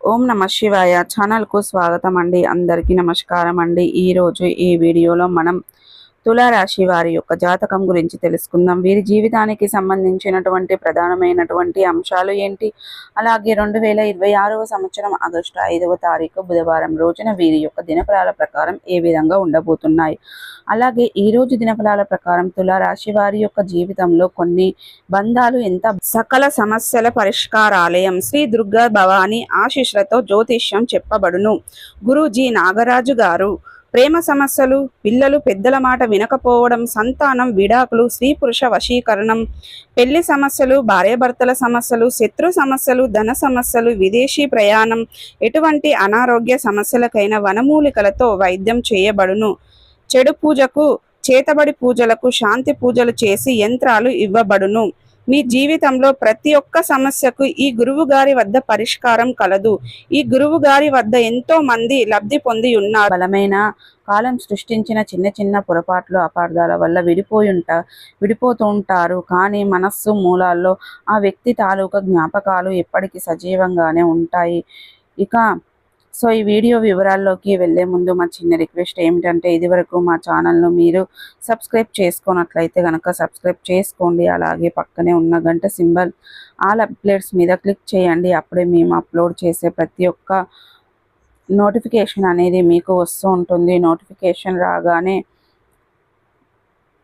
ఓం నమ శివాయ ఛానల్కు స్వాగతం అండి. అందరికీ నమస్కారం అండి. ఈరోజు ఈ వీడియోలో మనం తులారాశి వారి యొక్క జాతకం గురించి తెలుసుకుందాం. వీరి జీవితానికి సంబంధించినటువంటి ప్రధానమైనటువంటి అంశాలు ఏంటి, అలాగే 2026వ సంవత్సరం ఆగస్టు 5వ తారీఖు బుధవారం రోజున వీరి యొక్క దినఫలాల ప్రకారం ఏ విధంగా ఉండబోతున్నాయి, అలాగే ఈ రోజు దినఫలాల ప్రకారం తులారాశి వారి యొక్క జీవితంలో కొన్ని బంధాలు ఎంత సకల సమస్యల పరిష్కారాలయం శ్రీ దుర్గా భవాని ఆశీస్సులతో జ్యోతిష్యం చెప్పబడును. గురూజీ నాగరాజు గారు ప్రేమ సమస్యలు, పిల్లలు పెద్దల మాట వినకపోవడం, సంతానం, విడాకులు, స్త్రీ పురుష వశీకరణం, పెళ్లి సమస్యలు, భార్యాభర్తల సమస్యలు, శత్రు సమస్యలు, ధన సమస్యలు, విదేశీ ప్రయాణం, ఎటువంటి అనారోగ్య సమస్యలకైనా వనమూలికలతో వైద్యం చేయబడును. చెడు పూజకు, చేతబడి పూజలకు శాంతి పూజలు చేసి యంత్రాలు ఇవ్వబడును. మీ జీవితంలో ప్రతి ఒక్క సమస్యకు ఈ గురువు గారి వద్ద పరిష్కారం కలదు. ఈ గురువు గారి వద్ద ఎంతో మంది లబ్ధి పొంది ఉన్నారు. బలమైన కాలం సృష్టించిన చిన్న చిన్న పొరపాట్లు, అపార్థాల వల్ల విడిపోతూ ఉంటారు. కానీ మనస్సు మూలాల్లో ఆ వ్యక్తి తాలూకా జ్ఞాపకాలు ఎప్పటికీ సజీవంగానే ఉంటాయి. ఈ వీడియో వివరాల్లోకి వెళ్ళే ముందు మా చిన్న రిక్వెస్ట్ ఏమిటంటే, ఇదివరకు మా ఛానల్ను మీరు సబ్స్క్రైబ్ చేసుకున్నట్లయితే కనుక సబ్స్క్రైబ్ చేసుకోండి. అలాగే పక్కనే ఉన్న గంట సింబల్ ఆల్ అప్డేట్స్ మీద క్లిక్ చేయండి. అప్పుడే మేము అప్లోడ్ చేసే ప్రతి ఒక్క నోటిఫికేషన్ అనేది మీకు వస్తూ ఉంటుంది. నోటిఫికేషన్ రాగానే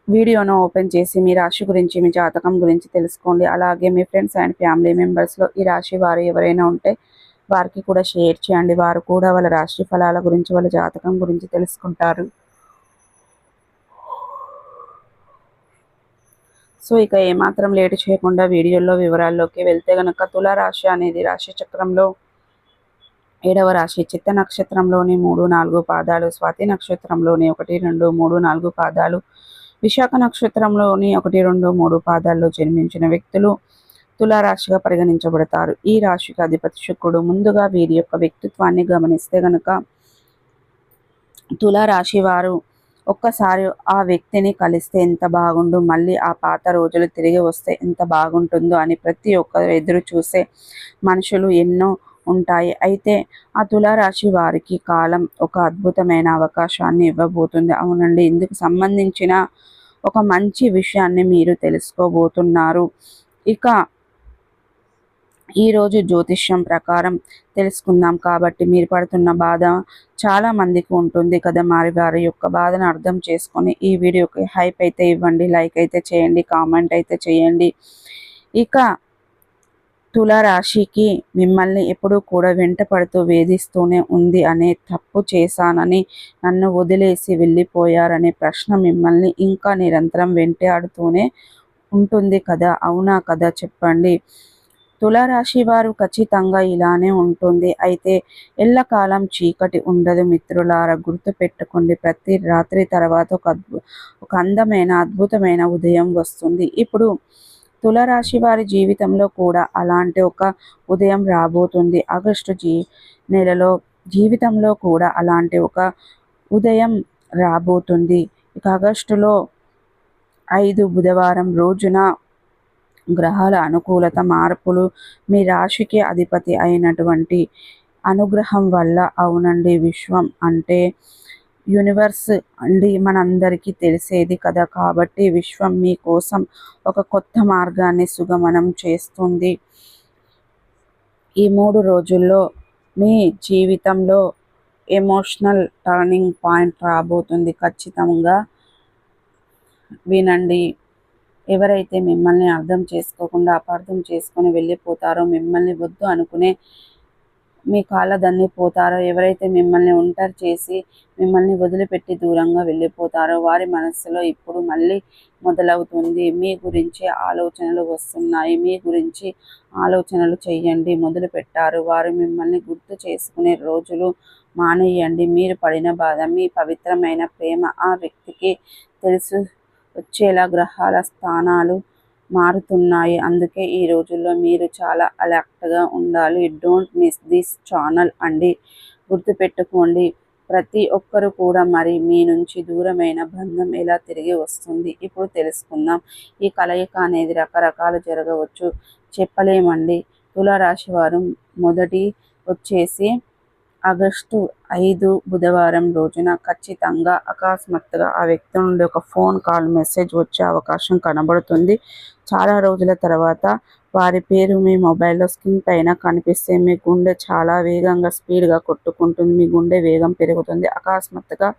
వీడియోను ఓపెన్ చేసి మీ రాశి గురించి, మీ జాతకం గురించి తెలుసుకోండి. అలాగే మీ ఫ్రెండ్స్ అండ్ ఫ్యామిలీ మెంబర్స్లో ఈ రాశి వారు ఎవరైనా ఉంటే వారికి కూడా షేర్ చేయండి. వారు కూడా వాళ్ళ రాశి ఫలాల గురించి, వాళ్ళ జాతకం గురించి తెలుసుకుంటారు. ఇక ఏమాత్రం లేట్ చేయకుండా వీడియోలో వివరాల్లోకి వెళ్తే గనక, తులారాశి అనేది రాశి చక్రంలో 7వ రాశి. చిత్త నక్షత్రంలోని 3, 4 పాదాలు, స్వాతి నక్షత్రంలోని 1, 2, 3, 4 పాదాలు, విశాఖ నక్షత్రంలోని 1, 2, 3 పాదాల్లో జన్మించిన వ్యక్తులు తులారాశిగా పరిగణించబడతారు. ఈ రాశికి అధిపతి శుక్రుడు. ముందుగా వీరి యొక్క వ్యక్తిత్వాన్ని గమనిస్తే గనక, తులారాశి వారు ఒక్కసారి ఆ వ్యక్తిని కలిస్తే ఎంత బాగుండు, మళ్ళీ ఆ పాత రోజులు తిరిగి వస్తే ఎంత బాగుంటుందో అని ప్రతి ఒక్కరు ఎదురు చూసే మనుషులు ఎన్నో ఉంటాయి. అయితే ఆ తులారాశి వారికి కాలం ఒక అద్భుతమైన అవకాశాన్ని ఇవ్వబోతుంది. అవునండి, ఇందుకు సంబంధించిన ఒక మంచి విషయాన్ని మీరు తెలుసుకోబోతున్నారు. ఇక ఈరోజు జ్యోతిష్యం ప్రకారం తెలుసుకుందాం. కాబట్టి మీరు పడుతున్న బాధ చాలా మందికి ఉంటుంది కదా. మరి వారి యొక్క బాధను అర్థం చేసుకొని ఈ వీడియోకి హైప్ అయితే ఇవ్వండి, లైక్ అయితే చేయండి, కామెంట్ అయితే చేయండి. ఇక తులారాశికి మిమ్మల్ని ఎప్పుడూ కూడా వెంట పడుతూ వేధిస్తూనే ఉంది అనే, తప్పు చేశానని నన్ను వదిలేసి వెళ్ళిపోయారనే ప్రశ్న మిమ్మల్ని ఇంకా నిరంతరం వెంటాడుతూనే ఉంటుంది కదా. అవునా కదా, చెప్పండి. తులారాశి వారు ఖచ్చితంగా ఇలానే ఉంటుంది. అయితే ఎల్లకాలం చీకటి ఉండదు మిత్రులారా, గుర్తుపెట్టుకోండి. ప్రతి రాత్రి తర్వాత ఒక అందమైన అద్భుతమైన ఉదయం వస్తుంది. ఇప్పుడు తులారాశి వారి జీవితంలో కూడా అలాంటి ఒక ఉదయం రాబోతుంది. ఆగస్టు నెలలో జీవితంలో కూడా అలాంటి ఒక ఉదయం రాబోతుంది. ఇక ఆగస్టులో 5 బుధవారం రోజున గ్రహాల అనుకూలత, మార్పులు, మీ రాశికి అధిపతి అయినటువంటి అనుగ్రహం వల్ల, అవునండి, విశ్వం అంటే యూనివర్స్ అండి, మనందరికీ తెలిసేది కదా. కాబట్టి విశ్వం మీకోసం ఒక కొత్త మార్గాన్ని సుగమనం చేస్తుంది. ఈ 3 రోజుల్లో మీ జీవితంలో ఎమోషనల్ టర్నింగ్ పాయింట్ రాబోతుంది. ఖచ్చితంగా వినండి. ఎవరైతే మిమ్మల్ని అర్థం చేసుకోకుండా అపార్థం చేసుకొని వెళ్ళిపోతారో, మిమ్మల్ని వద్దు అనుకునే మీ కాళ్ళదన్ని పోతారో, ఎవరైతే మిమ్మల్ని ఒంటరి చేసి మిమ్మల్ని వదిలిపెట్టి దూరంగా వెళ్ళిపోతారో, వారి మనస్సులో ఇప్పుడు మళ్ళీ మొదలవుతుంది. మీ గురించి ఆలోచనలు వస్తున్నాయి. మీ గురించి ఆలోచనలు చెయ్యండి మొదలుపెట్టారు. వారు మిమ్మల్ని గుర్తు చేసుకునే రోజులు మానేయండి. మీరు పడిన బాధ, మీ పవిత్రమైన ప్రేమ ఆ వ్యక్తికి తెలుసు వచ్చేలా గ్రహాల స్థానాలు మారుతున్నాయి. అందుకే ఈ రోజుల్లో మీరు చాలా అలర్ట్గా ఉండాలి. డోంట్ మిస్ దిస్ ఛానల్ అండి. గుర్తుపెట్టుకోండి, ప్రతి ఒక్కరు కూడా మరి మీ నుంచి దూరమైన బంధం ఎలా తిరిగి వస్తుంది ఇప్పుడు తెలుసుకుందాం. ఈ కలయిక అనేది రకరకాలు జరగవచ్చు, చెప్పలేమండి. తులారాశి వారు మొదటి వచ్చేసి ఆగస్టు 5 బుధవారం రోజున ఖచ్చితంగా అకస్మాత్తుగా ఆ వ్యక్తి నుండి ఒక ఫోన్ కాల్ మెసేజ్ వచ్చే అవకాశం కనబడుతుంది. చాలా రోజుల తర్వాత వారి పేరు మీ మొబైల్లో స్క్రీన్ పైన కనిపిస్తే మీ గుండె చాలా వేగంగా స్పీడ్గా కొట్టుకుంటుంది. మీ గుండె వేగం పెరుగుతుంది అకస్మాత్తుగా.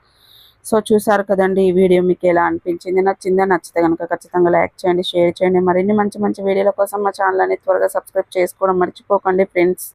సో చూసారు కదండి, ఈ వీడియో మీకు ఎలా అనిపించింది? నచ్చితే కనుక ఖచ్చితంగా లైక్ చేయండి, షేర్ చేయండి. మరిన్ని మంచి మంచి వీడియోల కోసం మా ఛానల్ని త్వరగా సబ్స్క్రైబ్ చేసుకోవడం మర్చిపోకండి ఫ్రెండ్స్.